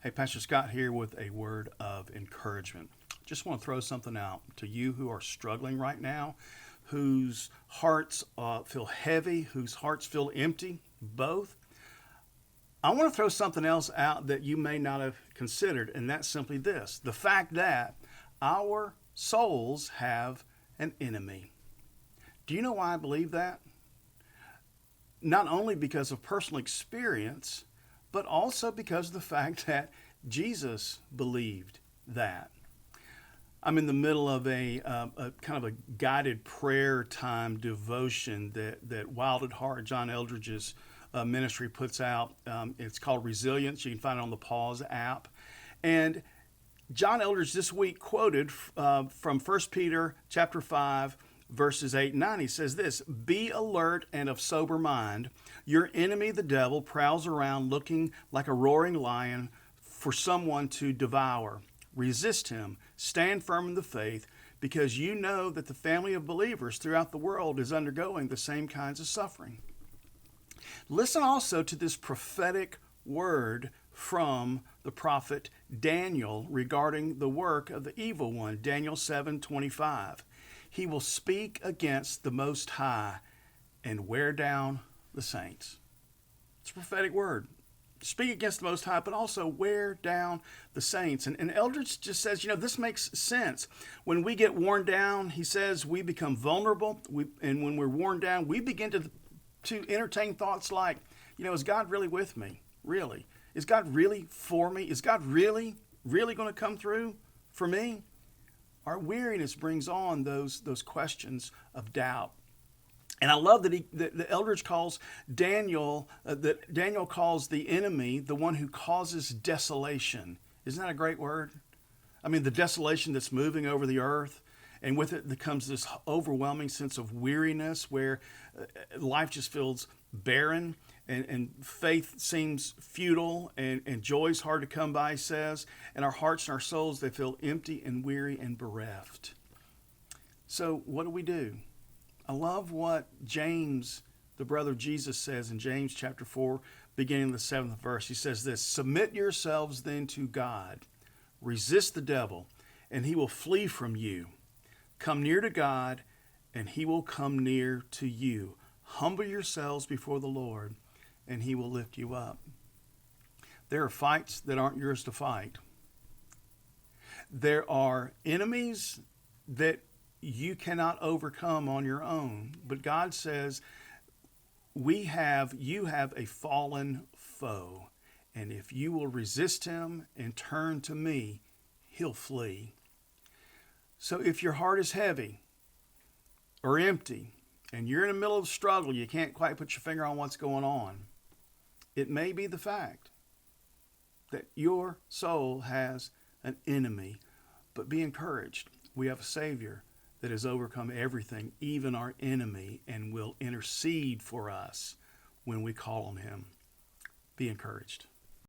Hey, Pastor Scott here with a word of encouragement. Just want to throw something out to you who are struggling right now, whose hearts feel heavy, whose hearts feel empty, both. I want to throw something else out that you may not have considered, and that's simply this: the fact that our souls have an enemy. Do you know why I believe that? Not only because of personal experience, but also because of the fact that Jesus believed that. I'm in the middle of a kind of a guided prayer time devotion that Wild at Heart, John Eldridge's ministry, puts out. It's called Resilience. You can find it on the Pause app. And John Eldridge this week quoted from 1 Peter chapter 5, verses 8 and 9. He says this: "Be alert and of sober mind. Your enemy, the devil, prowls around looking like a roaring lion for someone to devour. Resist him. Stand firm in the faith, because you know that the family of believers throughout the world is undergoing the same kinds of suffering." Listen also to this prophetic word from the prophet Daniel regarding the work of the evil one. Daniel 7:25. "He will speak against the Most High and wear down the saints." It's a prophetic word. Speak against the Most High, but also wear down the saints. And Eldridge just says, this makes sense. When we get worn down, he says, we become vulnerable. And when we're worn down, we begin to entertain thoughts like, is God really with me? Really? Is God really for me? Is God really going to come through for me? Our weariness brings on those questions of doubt. And I love that Eldridge calls Daniel, that Daniel calls the enemy the one who causes desolation. Isn't that a great word? I mean, the desolation that's moving over the earth, and with it comes this overwhelming sense of weariness where life just feels barren and faith seems futile and joy's hard to come by, he says. And our hearts and our souls, they feel empty and weary and bereft. So what do? I love what James, the brother of Jesus, says in James chapter 4, beginning the 7th verse. He says this: "Submit yourselves then to God. Resist the devil, and he will flee from you. Come near to God, and he will come near to you. Humble yourselves before the Lord, and he will lift you up." There are fights that aren't yours to fight. There are enemies that you cannot overcome on your own. But God says, you have a fallen foe. And if you will resist him and turn to me, he'll flee. So if your heart is heavy or empty, and you're in the middle of a struggle, you can't quite put your finger on what's going on, it may be the fact that your soul has an enemy. But be encouraged. We have a Savior that has overcome everything, even our enemy, and will intercede for us when we call on him. Be encouraged.